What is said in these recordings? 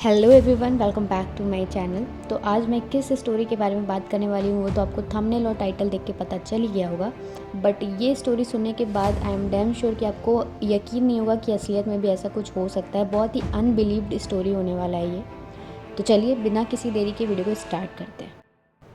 Hello everyone, welcome back to my channel. तो आज मैं किस स्टोरी के बारे में बात करने वाली हूँ वो तो आपको थंबनेल और टाइटल देख के पता चल ही गया होगा। बट ये स्टोरी सुनने के बाद आई एम डैम श्योर कि आपको यकीन नहीं होगा कि असलियत में भी ऐसा कुछ हो सकता है। बहुत ही अनबिलीव्ड स्टोरी होने वाला है ये। तो चलिए बिना किसी देरी के वीडियो को स्टार्ट करते हैं।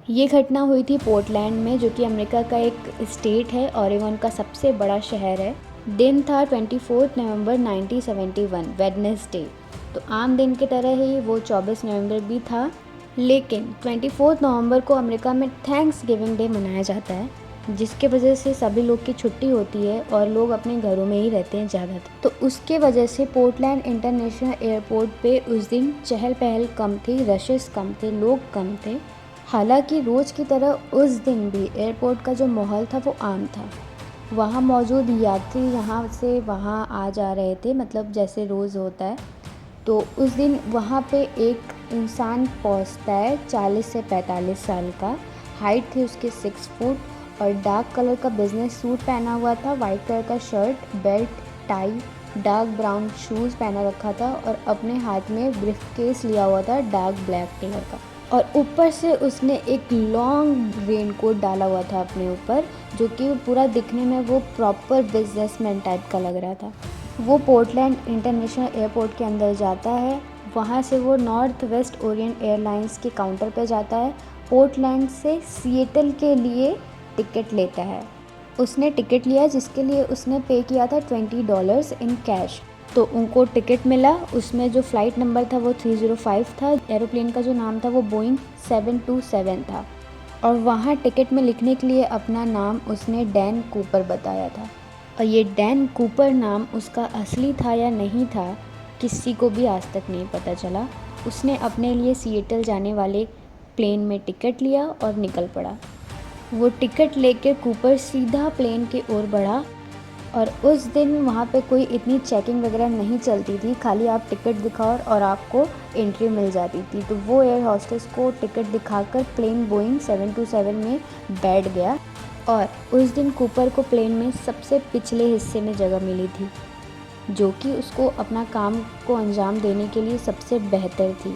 ये घटना हुई थी पोर्टलैंड में, जो कि अमेरिका का एक स्टेट है। ओरेगन का सबसे बड़ा शहर है। दिन था 24 नवंबर 1971 वेडनेसडे। तो आम दिन की तरह ही वो 24 नवंबर भी था, लेकिन 24 नवंबर को अमेरिका में थैंक्स गिविंग डे मनाया जाता है, जिसके वजह से सभी लोग की छुट्टी होती है और लोग अपने घरों में ही रहते हैं ज़्यादातर। तो उसके वजह से पोर्टलैंड इंटरनेशनल एयरपोर्ट पे उस दिन चहल पहल कम थी, रशेस कम थे, लोग कम थे। हालांकि रोज़ की तरह उस दिन भी एयरपोर्ट का जो माहौल था वो आम था। वहाँ मौजूद यात्री यहाँ से वहाँ आ जा रहे थे, मतलब जैसे रोज़ होता है। तो उस दिन वहाँ पे एक इंसान पहुँचता है 40 से 45 साल का। हाइट थी उसकी 6 फुट और डार्क कलर का बिजनेस सूट पहना हुआ था, वाइट कलर का shirt, belt, tie, dark brown shoes पहना रखा था और अपने हाथ में ब्रीफकेस लिया हुआ था डार्क ब्लैक कलर का। और ऊपर से उसने एक लॉन्ग रेनकोट डाला हुआ था अपने ऊपर, जो कि पूरा दिखने में वो प्रॉपर बिजनेसमैन टाइप का लग रहा था। वो पोर्टलैंड इंटरनेशनल एयरपोर्ट के अंदर जाता है। वहाँ से वो नॉर्थ वेस्ट ओरिएंट एयरलाइंस के काउंटर पे जाता है। पोर्टलैंड से सिएटल के लिए टिकट लेता है। उसने टिकट लिया जिसके लिए उसने पे किया था $20 इन कैश। तो उनको टिकट मिला, उसमें जो फ़्लाइट नंबर था वो 305 था। एरोप्लेन का जो नाम था वो बोइंग 727 था। और वहाँ टिकट में लिखने के लिए अपना नाम उसने डैन कूपर बताया था। और ये डैन कूपर नाम उसका असली था या नहीं था, किसी को भी आज तक नहीं पता चला। उसने अपने लिए सिएटल जाने वाले प्लेन में टिकट लिया और निकल पड़ा। वो टिकट लेकर कूपर सीधा प्लेन की ओर बढ़ा। और उस दिन वहाँ पे कोई इतनी चेकिंग वगैरह नहीं चलती थी, खाली आप टिकट दिखाओ और आपको एंट्री मिल जाती थी। तो वो एयर हॉस्टेस को टिकट दिखाकर प्लेन बोइंग 727 में बैठ गया। और उस दिन कूपर को प्लेन में सबसे पिछले हिस्से में जगह मिली थी, जो कि उसको अपना काम को अंजाम देने के लिए सबसे बेहतर थी।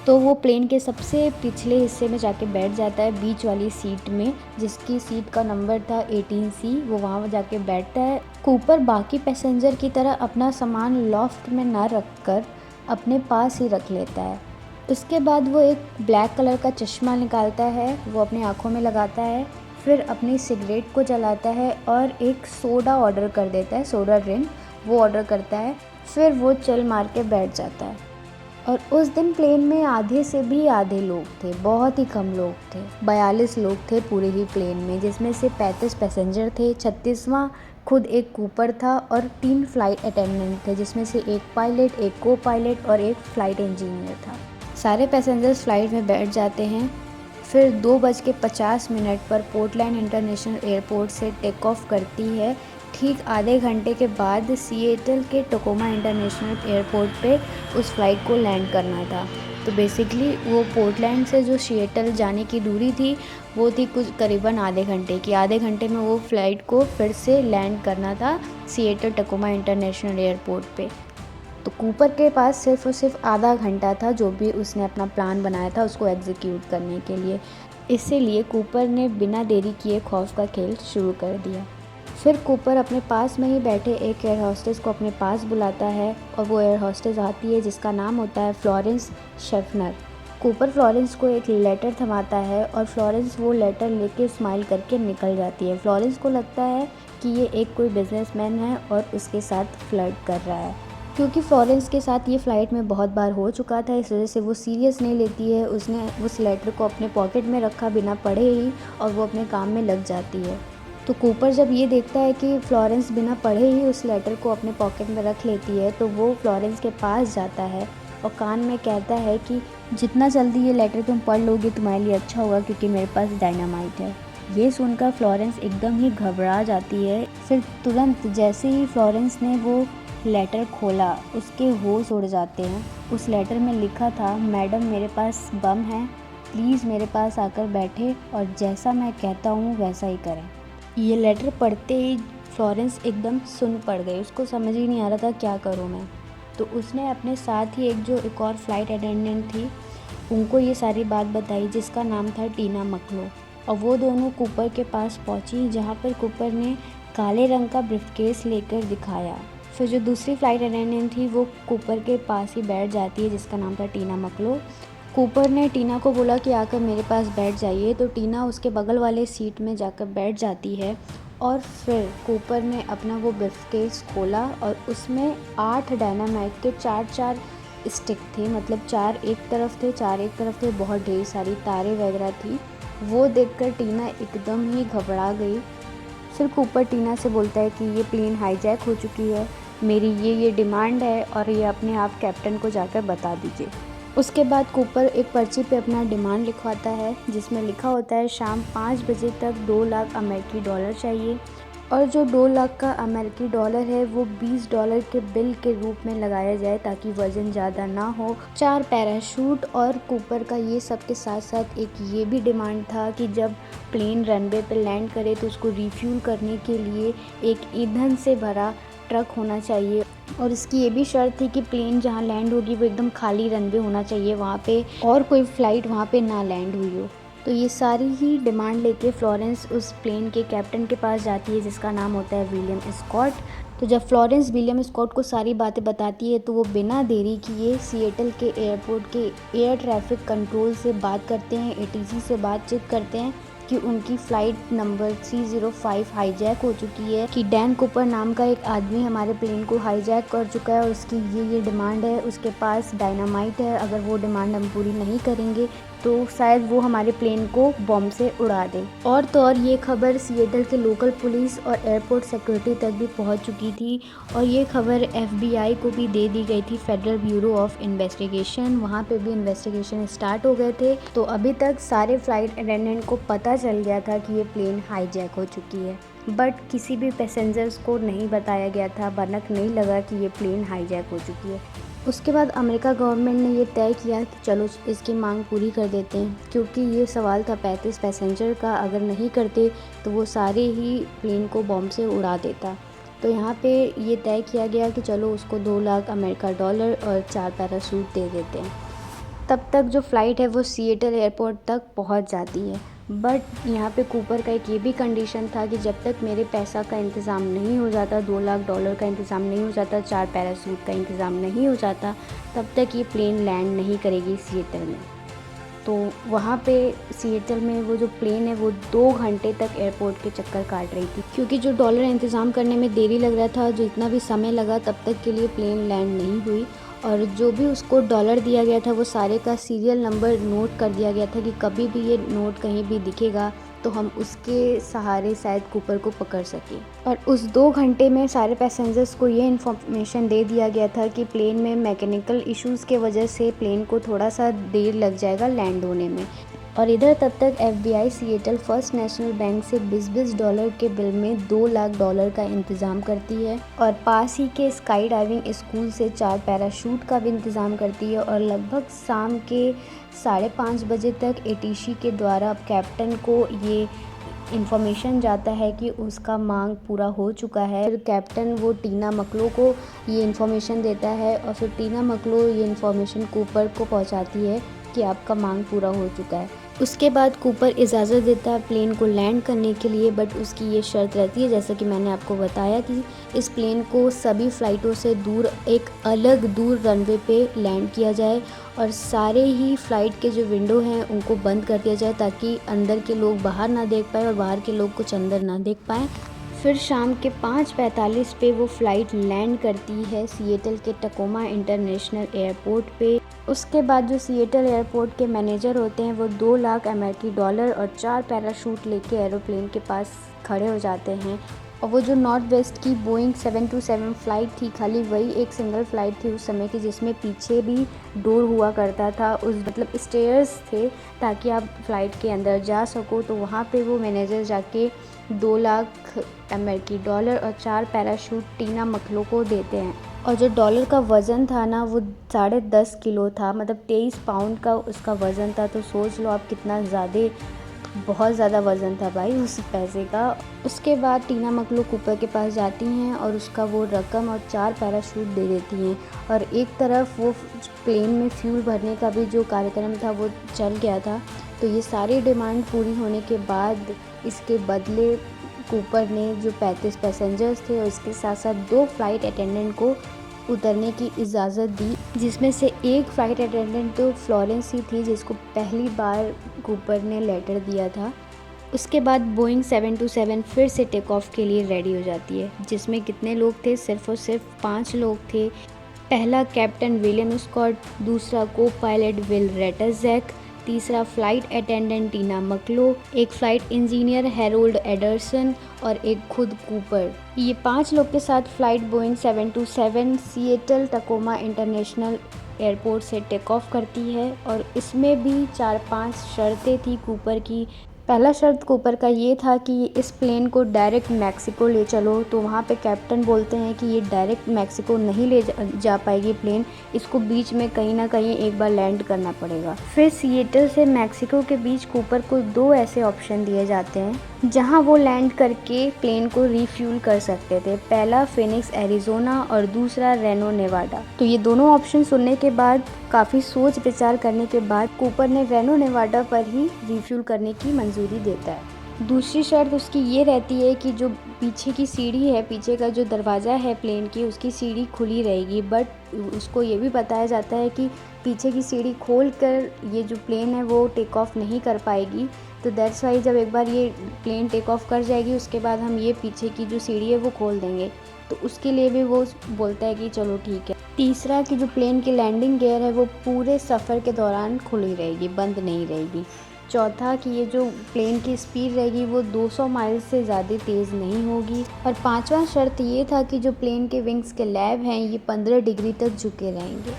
तो वो प्लेन के सबसे पिछले हिस्से में जाके बैठ जाता है, बीच वाली सीट में, जिसकी सीट का नंबर था 18C। वो वहाँ जाके बैठता है। कूपर बाकी पैसेंजर की तरह अपना सामान लॉफ्ट में ना रखकर अपने पास ही रख लेता है। उसके बाद वो एक ब्लैक कलर का चश्मा निकालता है, वो अपनी आँखों में लगाता है, फिर अपनी सिगरेट को जलाता है और एक सोडा ऑर्डर कर देता है, सोडा ड्रिंक वो ऑर्डर करता है। फिर वो चल मार के बैठ जाता है। और उस दिन प्लेन में आधे से भी आधे लोग थे, बहुत ही कम लोग थे। 42 लोग थे पूरे ही प्लेन में, जिसमें से 35 पैसेंजर थे, 36वां खुद एक कूपर था और 3 फ्लाइट अटेंडेंट थे, जिसमें से एक पायलट, एक को पायलट और एक फ़्लाइट इंजीनियर था। सारे पैसेंजर्स फ्लाइट में बैठ जाते हैं। फिर 2:50 पर पोर्टलैंड इंटरनेशनल एयरपोर्ट से टेक ऑफ करती है। ठीक आधे घंटे के बाद सिएटल के टकोमा इंटरनेशनल एयरपोर्ट पे उस फ्लाइट को लैंड करना था। तो बेसिकली वो पोर्टलैंड से जो सिएटल जाने की दूरी थी वो थी कुछ करीबन आधे घंटे की। आधे घंटे में वो फ़्लाइट को फिर से लैंड करना था सिएटल टकोमा इंटरनेशनल एयरपोर्ट पे। तो कूपर के पास सिर्फ और सिर्फ आधा घंटा था, जो भी उसने अपना प्लान बनाया था उसको एग्जीक्यूट करने के लिए। इसीलिए कूपर ने बिना देरी किए खौफ का खेल शुरू कर दिया। फिर कूपर अपने पास में ही बैठे एक एयर हॉस्टेस को अपने पास बुलाता है और वो एयर हॉस्टेस आती है जिसका नाम होता है फ्लोरेंस शेफनर। कूपर फ्लोरेंस को एक लेटर थमाता है और फ्लोरेंस वो लेटर लेके स्माइल करके निकल जाती है। फ्लोरेंस को लगता है कि ये एक कोई बिजनेसमैन है और उसके साथ फ्लर्ट कर रहा है। क्योंकि फ्लोरेंस के साथ ये फ़्लाइट में बहुत बार हो चुका था, इस वजह से वो सीरियस नहीं लेती है। उसने उस लेटर को अपने पॉकेट में रखा बिना पढ़े ही और वो अपने काम में लग जाती है। तो कूपर जब ये देखता है कि फ्लोरेंस बिना पढ़े ही उस लेटर को अपने पॉकेट में रख लेती है, तो वो फ्लोरेंस के पास जाता है और कान में कहता है कि जितना जल्दी ये लेटर तुम पढ़ लोगे तुम्हारे लिए अच्छा होगा, क्योंकि मेरे पास डायनामाइट है। ये सुनकर फ्लोरेंस एकदम ही घबरा जाती है। फिर तुरंत जैसे ही फ्लोरेंस ने वो लेटर खोला, उसके होश उड़ जाते हैं। उस लेटर में लिखा था, मैडम मेरे पास बम है, प्लीज़ मेरे पास आकर बैठे और जैसा मैं कहता हूँ वैसा ही करें। ये लेटर पढ़ते ही फ्लोरेंस एकदम सुन पड़ गई। उसको समझ ही नहीं आ रहा था क्या करूँ मैं। तो उसने अपने साथ ही एक और फ़्लाइट अटेंडेंट थी, उनको ये सारी बात बताई, जिसका नाम था टीना मकलो। और वो दोनों कूपर के पास पहुंची, जहां पर कूपर ने काले रंग का ब्रीफकेस लेकर दिखाया। फिर जो दूसरी फ़्लाइट अटेंडेंट थी वो कूपर के पास ही बैठ जाती है, जिसका नाम था टीना मकलो। कूपर ने टीना को बोला कि आकर मेरे पास बैठ जाइए, तो टीना उसके बगल वाले सीट में जाकर बैठ जाती है। और फिर कूपर ने अपना वो ब्रीफकेस खोला और उसमें 8 डायनामाइट के 4-4 स्टिक थे, मतलब 4 एक तरफ थे, 4 एक तरफ थे, बहुत ढेर सारी तारें वगैरह थी। वो देखकर टीना एकदम ही घबरा गई। फिर कूपर टीना से बोलता है कि ये प्लेन हाईजैक हो चुकी है, मेरी ये डिमांड है और ये अपने आप कैप्टन को जाकर बता दीजिए। उसके बाद कूपर एक पर्ची पे अपना डिमांड लिखवाता है, जिसमें लिखा होता है शाम 5 बजे तक 2 लाख अमेरिकी डॉलर चाहिए, और जो 2 लाख का अमेरिकी डॉलर है वो $20 के बिल के रूप में लगाया जाए ताकि वज़न ज़्यादा ना हो। 4 पैराशूट, और कूपर का ये सब के साथ साथ एक ये भी डिमांड था कि जब प्लेन रनवे पे लैंड करे तो उसको रिफ्यूल करने के लिए एक ईंधन से भरा ट्रक होना चाहिए, और इसकी ये भी शर्त थी कि प्लेन जहाँ लैंड होगी वो एकदम खाली रनवे होना चाहिए, वहाँ पे और कोई फ़्लाइट वहाँ पे ना लैंड हुई हो। तो ये सारी ही डिमांड लेके फ्लोरेंस उस प्लेन के कैप्टन के पास जाती है, जिसका नाम होता है विलियम स्कॉट। तो जब फ्लोरेंस विलियम स्कॉट को सारी बातें बताती है तो वो बिना देरी किए सिएटल के एयरपोर्ट के एयर ट्रैफिक कंट्रोल से बात करते हैं, एटीसी से बातचीत करते हैं कि उनकी फ़्लाइट नंबर 305 हाईजैक हो चुकी है, कि डैन कूपर नाम का एक आदमी हमारे प्लेन को हाईजैक कर चुका है और उसकी ये डिमांड है, उसके पास डायनामाइट है, अगर वो डिमांड हम पूरी नहीं करेंगे तो शायद वो हमारे प्लेन को बॉम्ब से उड़ा दे। और तो और ये खबर सिएटल के लोकल पुलिस और एयरपोर्ट सिक्योरिटी तक भी पहुंच चुकी थी, और ये खबर एफबीआई को भी दे दी गई थी, फेडरल ब्यूरो ऑफ इन्वेस्टिगेशन। वहाँ पे भी इन्वेस्टिगेशन स्टार्ट हो गए थे। तो अभी तक सारे फ्लाइट अटेंडेंट को पता चल गया था कि ये प्लेन हाईजैक हो चुकी है, बट किसी भी पैसेंजर्स को नहीं बताया गया था, भनक नहीं लगा कि ये प्लेन हाईजैक हो चुकी है। उसके बाद अमेरिका गवर्नमेंट ने ये तय किया कि चलो इसकी मांग पूरी कर देते हैं, क्योंकि ये सवाल था 35 पैसेंजर का, अगर नहीं करते तो वो सारे ही प्लेन को बॉम्ब से उड़ा देता। तो यहाँ पे ये तय किया गया कि चलो उसको 2 लाख अमेरिका डॉलर और 4 पैराशूट दे देते हैं। तब तक जो फ़्लाइट है वो सिएटल एयरपोर्ट तक पहुँच जाती है, बट यहाँ पे कूपर का एक ये भी कंडीशन था कि जब तक मेरे पैसा का इंतज़ाम नहीं हो जाता, 2 लाख डॉलर का इंतज़ाम नहीं हो जाता, 4 पैराशूट का इंतज़ाम नहीं हो जाता, तब तक ये प्लेन लैंड नहीं करेगी सिएटल में। तो वहाँ पे सिएटल में वो जो प्लेन है वो 2 घंटे तक एयरपोर्ट के चक्कर काट रही थी, क्योंकि जो डॉलर इंतज़ाम करने में देरी लग रहा था, जो इतना भी समय लगा, तब तक के लिए प्लेन लैंड नहीं हुई। और जो भी उसको डॉलर दिया गया था वो सारे का सीरियल नंबर नोट कर दिया गया था कि कभी भी ये नोट कहीं भी दिखेगा तो हम उसके सहारे शायद कूपर को पकड़ सकें। और उस 2 घंटे में सारे पैसेंजर्स को ये इन्फॉर्मेशन दे दिया गया था कि प्लेन में मैकेनिकल इश्यूज़ के वजह से प्लेन को थोड़ा सा देर लग जाएगा लैंड होने में। और इधर तब तक FBI Seattle first national bank से $20 के बिल में 2 लाख डॉलर का इंतज़ाम करती है, और पास ही के स्काई डाइविंग स्कूल से 4 पैराशूट का भी इंतज़ाम करती है। और लगभग शाम के 5:30 बजे तक एटीसी के द्वारा कैप्टन को ये इन्फॉर्मेशन जाता है कि उसका मांग पूरा हो चुका है। फिर कैप्टन वो टीना मकलो को ये इन्फॉर्मेशन देता है, और फिर टीना मकलो ये इन्फॉर्मेशन कूपर को पहुंचाती है कि आपका मांग पूरा हो चुका है। उसके बाद कूपर इजाज़त देता है प्लेन को लैंड करने के लिए, बट उसकी ये शर्त रहती है, जैसा कि मैंने आपको बताया, कि इस प्लेन को सभी फ़्लाइटों से दूर एक अलग दूर रनवे पे लैंड किया जाए, और सारे ही फ़्लाइट के जो विंडो हैं उनको बंद कर दिया जाए ताकि अंदर के लोग बाहर ना देख पाए और बाहर के लोग कुछ अंदर ना देख पाएँ। फिर शाम के 5:45 पे वो फ़्लाइट लैंड करती है सिएटल के टकोमा इंटरनेशनल एयरपोर्ट पे। उसके बाद जो सिएटल एयरपोर्ट के मैनेजर होते हैं वो 2 लाख अमेरिकी डॉलर और 4 पैराशूट लेके एरोप्लेन के पास खड़े हो जाते हैं। और वो जो नॉर्थ वेस्ट की बोइंग 727 फ़्लाइट थी, खाली वही एक सिंगल फ़्लाइट थी उस समय की, जिसमें पीछे भी डोर हुआ करता था, उस मतलब स्टेयर्स थे ताकि आप फ़्लाइट के अंदर जा सको। तो वहाँ पे वो मैनेजर जाके 2 लाख अमेरिकी डॉलर और 4 पैराशूट टीना मकलो को देते हैं। और जो डॉलर का वज़न था ना वो 10.5 किलो था, मतलब 23 पाउंड का उसका वज़न था। तो सोच लो आप कितना ज़्यादा बहुत ज़्यादा वज़न था भाई उस पैसे का। उसके बाद टीना मकलो कूपर के पास जाती हैं और उसका वो रकम और 4 पैराशूट दे देती हैं, और एक तरफ वो प्लेन में फ्यूल भरने का भी जो कार्यक्रम था वो चल गया था। तो ये सारी डिमांड पूरी होने के बाद इसके बदले कूपर ने जो 35 पैसेंजर्स थे और इसके साथ साथ 2 फ्लाइट अटेंडेंट को उतरने की इजाज़त दी, जिसमें से एक फ़्लाइट अटेंडेंट तो फ्लोरेंस ही थी जिसको पहली बार कूपर ने लेटर दिया था। उसके बाद बोइंग 727 फिर से टेक ऑफ के लिए रेडी हो जाती है, जिसमें कितने लोग थे, सिर्फ और सिर्फ 5 लोग थे। पहला कैप्टन विलियम स्कॉट, दूसरा को पायलट विल रेटरजैक, तीसरा फ्लाइट अटेंडेंट टीना मकलो, एक फ्लाइट इंजीनियर हैरोल्ड एडरसन और एक खुद कूपर। ये 5 लोग के साथ flight Boeing 727 Seattle Tacoma international airport से टेक ऑफ करती है, और इसमें भी 4-5 शर्तें थी कूपर की। पहला शर्त कूपर का ये था कि इस प्लेन को डायरेक्ट मैक्सिको ले चलो, तो वहाँ पे कैप्टन बोलते हैं कि ये डायरेक्ट मैक्सिको नहीं ले जा पाएगी प्लेन, इसको बीच में कहीं ना कहीं एक बार लैंड करना पड़ेगा। फिर सिएटल से मैक्सिको के बीच कूपर को 2 ऐसे ऑप्शन दिए जाते हैं जहाँ वो लैंड करके प्लेन को रिफ्यूल कर सकते थे। पहला फिनिक्स एरिजोना और दूसरा रेनो नेवाडा। तो ये दोनों ऑप्शन सुनने के बाद, काफ़ी सोच विचार करने के बाद कूपर ने रेनो नेवाडा पर ही रिफ्यूल करने की मंजूरी देता है। दूसरी शर्त उसकी ये रहती है कि जो पीछे की सीढ़ी है, पीछे का जो दरवाज़ा है प्लेन की, उसकी सीढ़ी खुली रहेगी, बट उसको ये भी बताया जाता है कि पीछे की सीढ़ी खोल कर ये जो प्लेन है वो टेक ऑफ नहीं कर पाएगी। तो दैट्स वाई जब एक बार ये प्लेन टेक ऑफ कर जाएगी उसके बाद हम ये पीछे की जो सीढ़ी है वो खोल देंगे। तो उसके लिए भी वो बोलता है कि चलो ठीक है। तीसरा कि जो प्लेन की लैंडिंग गियर है वो पूरे सफ़र के दौरान खुली रहेगी, बंद नहीं रहेगी। चौथा कि ये जो प्लेन की स्पीड रहेगी वो 200 माइल से ज़्यादा तेज़ नहीं होगी। और पांचवा शर्त ये था कि जो प्लेन के विंग्स के लैब हैं ये 15 डिग्री तक झुके रहेंगे।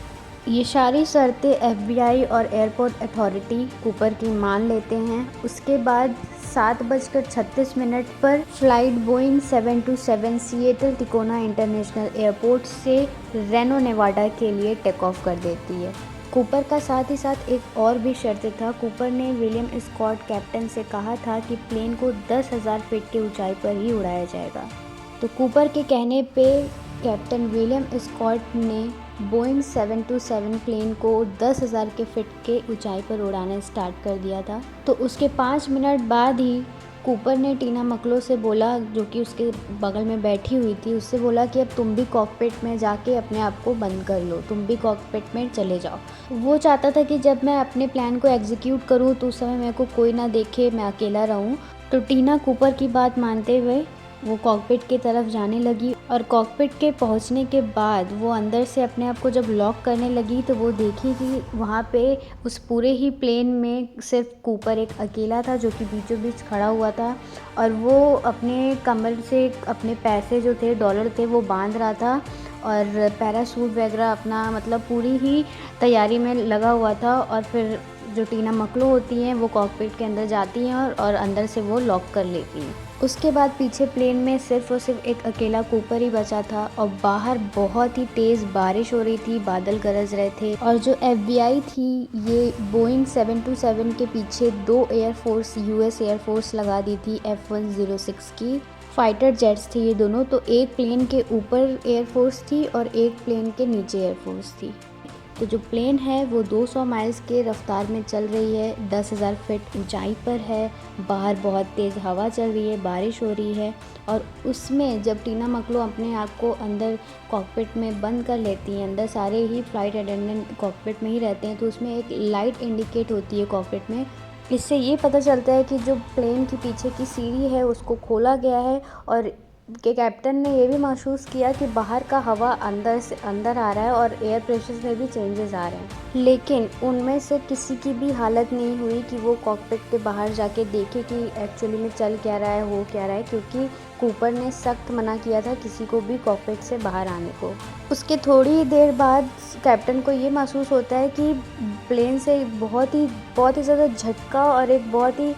ये सारी शर्तें FBI और एयरपोर्ट अथॉरिटी कूपर की मान लेते हैं। उसके बाद 7:36 पर flight Boeing 727 Seattle Tikona international airport से रेनो नेवाडा के लिए टेक ऑफ कर देती है। कूपर का साथ ही साथ एक और भी शर्त था। कूपर ने विलियम स्कॉट कैप्टन से कहा था कि प्लेन को 10,000 फीट की ऊंचाई पर ही उड़ाया जाएगा। तो कूपर के कहने पे कैप्टन विलियम स्कॉट ने बोइंग 727 प्लेन को 10,000 के फीट के ऊंचाई पर उड़ाना स्टार्ट कर दिया था। तो उसके 5 मिनट बाद ही कूपर ने टीना मकलो से बोला, जो कि उसके बगल में बैठी हुई थी, उससे बोला कि अब तुम भी कॉकपिट में जाके अपने आप को बंद कर लो, तुम भी कॉकपिट में चले जाओ। वो चाहता था कि जब मैं अपने प्लान को एग्जीक्यूट करूँ तो उस समय मेरे को कोई ना देखे, मैं अकेला रहूँ। तो टीना कूपर की बात मानते हुए वो कॉकपिट की तरफ जाने लगी, और कॉकपिट के पहुंचने के बाद वो अंदर से अपने आप को जब लॉक करने लगी तो वो देखी कि वहाँ पे उस पूरे ही प्लेन में सिर्फ कूपर एक अकेला था जो कि बीचों बीच खड़ा हुआ था, और वो अपने कमर से अपने पैसे जो थे, डॉलर थे, वो बांध रहा था और पैराशूट वगैरह अपना मतलब पूरी ही तैयारी में लगा हुआ था। और फिर जो टीना मकलो होती हैं वो कॉकपिट के अंदर जाती हैं और अंदर से वो लॉक कर लेती हैं। उसके बाद पीछे प्लेन में सिर्फ और सिर्फ एक अकेला कूपर ही बचा था, और बाहर बहुत ही तेज़ बारिश हो रही थी, बादल गरज रहे थे। और जो FBI थी ये बोइंग 727 के पीछे 2 एयरफोर्स US एयरफोर्स लगा दी थी F-106 की फाइटर जेट्स थे ये दोनों। तो एक प्लेन के ऊपर एयरफोर्स थी और एक प्लेन के नीचे एयरफोर्स थी। तो जो प्लेन है वो 200 माइल्स के रफ्तार में चल रही है, 10,000 फीट ऊंचाई पर है, बाहर बहुत तेज़ हवा चल रही है, बारिश हो रही है। और उसमें जब टीना मकलो अपने आप को अंदर कॉकपिट में बंद कर लेती हैं, अंदर सारे ही फ़्लाइट अटेंडेंट कॉकपिट में ही रहते हैं, तो उसमें एक लाइट इंडिकेट होती है कॉकपिट में। इससे ये पता चलता है कि जो प्लेन की पीछे की सीढ़ी है उसको खोला गया है, और के कैप्टन ने ये भी महसूस किया कि बाहर का हवा अंदर से अंदर आ रहा है और एयर प्रेशर में भी चेंजेस आ रहे हैं। लेकिन उनमें से किसी की भी हालत नहीं हुई कि वो कॉकपिट के बाहर जाके देखे कि एक्चुअली में चल क्या रहा है, हो क्या रहा है, क्योंकि कूपर ने सख्त मना किया था किसी को भी कॉकपिट से बाहर आने को। उसके थोड़ी ही देर बाद कैप्टन को ये महसूस होता है कि प्लेन से बहुत ही ज़्यादा झटका और एक बहुत ही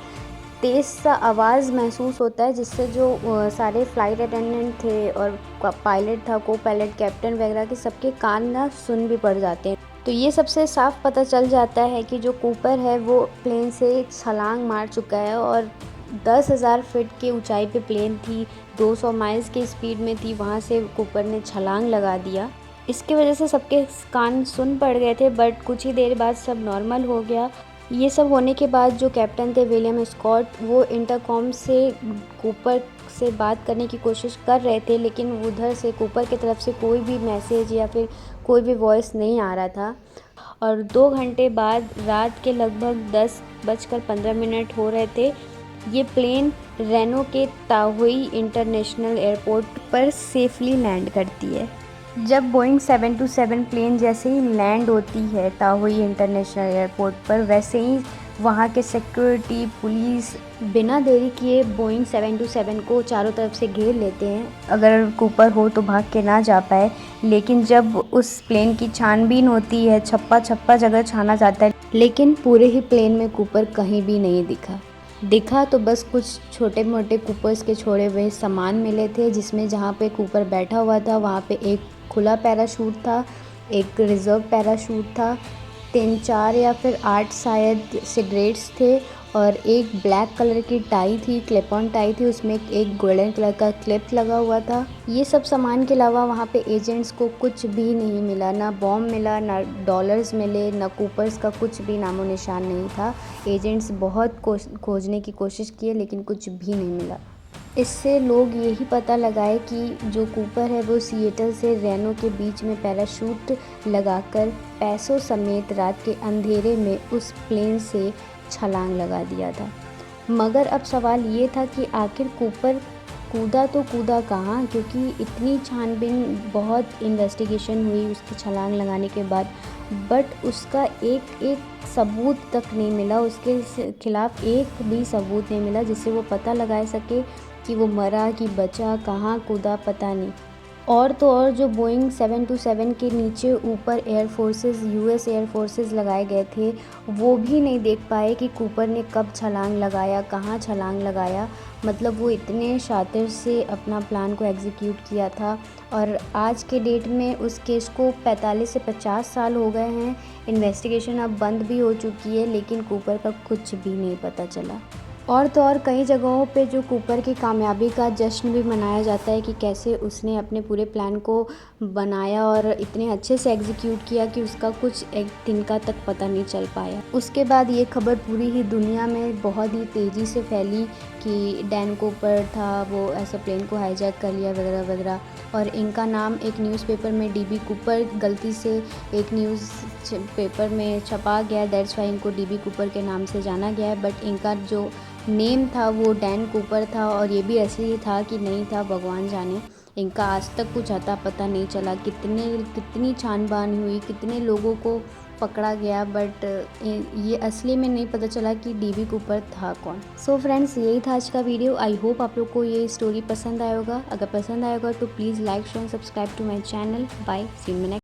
तेज़ सा आवाज़ महसूस होता है, जिससे जो सारे फ़्लाइट अटेंडेंट थे और पायलट था, को पायलट, कैप्टन वगैरह के सबके कान ना सुन भी पड़ जाते हैं। तो ये सबसे साफ पता चल जाता है कि जो कूपर है वो प्लेन से छलांग मार चुका है और 10,000 फीट की ऊंचाई पे प्लेन थी, 200 माइल्स की स्पीड में थी, वहाँ से कूपर ने छलांग लगा दिया। इसकी वजह से सबके कान सुन पड़ गए थे, बट कुछ ही देर बाद सब नॉर्मल हो गया। ये सब होने के बाद जो कैप्टन थे विलियम स्कॉट, वो इंटरकॉम से कूपर से बात करने की कोशिश कर रहे थे, लेकिन उधर से कूपर की तरफ से कोई भी मैसेज या फिर कोई भी वॉइस नहीं आ रहा था। और 2 घंटे बाद रात के लगभग 10:15 हो रहे थे, ये प्लेन रेनो के ताहुई इंटरनेशनल एयरपोर्ट पर सेफली लैंड करती है। जब बोइंग 727 प्लेन जैसे ही लैंड होती है ताहुई इंटरनेशनल एयरपोर्ट पर, वैसे ही वहाँ के सिक्योरिटी पुलिस बिना देरी किए बोइंग 727 को चारों तरफ से घेर लेते हैं, अगर कूपर हो तो भाग के ना जा पाए। लेकिन जब उस प्लेन की छानबीन होती है, छप्पा जगह छाना जाता है, लेकिन पूरे ही प्लेन में कूपर कहीं भी नहीं दिखा तो बस कुछ छोटे मोटे कूपर्स के छोड़े हुए सामान मिले थे, जिसमें जहाँ पे कूपर बैठा हुआ था वहाँ पे एक खुला पैराशूट था, एक रिज़र्व पैराशूट था, 3-4 या फिर 8 शायद सिगरेट्स थे और एक ब्लैक कलर की टाई थी, क्लिप ऑन टाई थी, उसमें एक गोल्डन कलर का क्लिप लगा हुआ था। ये सब सामान के अलावा वहाँ पे एजेंट्स को कुछ भी नहीं मिला, ना बॉम्ब मिला, ना डॉलर्स मिले, ना कूपर्स का कुछ भी नामो निशान नहीं था। एजेंट्स बहुत खोजने की कोशिश किए लेकिन कुछ भी नहीं मिला। इससे लोग यही पता लगाए कि जो कूपर है वो सिएटल से रेनो के बीच में पैराशूट लगाकर पैसों समेत रात के अंधेरे में उस प्लेन से छलांग लगा दिया था। मगर अब सवाल ये था कि आखिर कूपर कूदा तो कूदा कहाँ, क्योंकि इतनी छानबीन, बहुत इन्वेस्टिगेशन हुई उसकी छलांग लगाने के बाद, बट उसका एक सबूत तक नहीं मिला, उसके खिलाफ़ एक भी सबूत नहीं मिला जिससे वो पता लगा सके कि वो मरा कि बचा, कहाँ कूदा, पता नहीं। और तो और जो बोइंग 727 के नीचे ऊपर air forces, US air forces लगाए गए थे, वो भी नहीं देख पाए कि कूपर ने कब छलांग लगाया, कहाँ छलांग लगाया। मतलब वो इतने शातिर से अपना प्लान को एग्जीक्यूट किया था। और आज के डेट में उस केस को 45 से 50 साल हो गए हैं, इन्वेस्टिगेशन अब बंद भी हो चुकी है, लेकिन कूपर का कुछ भी नहीं पता चला। और तो और कई जगहों पे जो कूपर की कामयाबी का जश्न भी मनाया जाता है कि कैसे उसने अपने पूरे प्लान को बनाया और इतने अच्छे से एग्जीक्यूट किया कि उसका कुछ एक तिनका तक पता नहीं चल पाया। उसके बाद ये खबर पूरी ही दुनिया में बहुत ही तेज़ी से फैली कि डैन कूपर था, वो ऐसे प्लेन को हाईजैक कर लिया वगैरह वगैरह। और इनका नाम एक न्यूज़पेपर में डीबी कूपर गलती से एक न्यूज़ पेपर में छपा गया, दैट्स वाई इनको डीबी कूपर के नाम से जाना गया है। बट इनका जो नेम था वो डैन कूपर था, और ये भी असली था कि नहीं था भगवान जाने। इनका आज तक कुछ अता पता नहीं चला, कितनी छानबान हुई, कितने लोगों को पकड़ा गया, बट ये असली में नहीं पता चला कि डीबी कूपर था कौन। सो फ्रेंड्स, यही था आज का वीडियो। आई होप आप लोग को ये स्टोरी पसंद आया होगा। अगर पसंद आया होगा तो please like share subscribe to my channel. Bye, see you in next.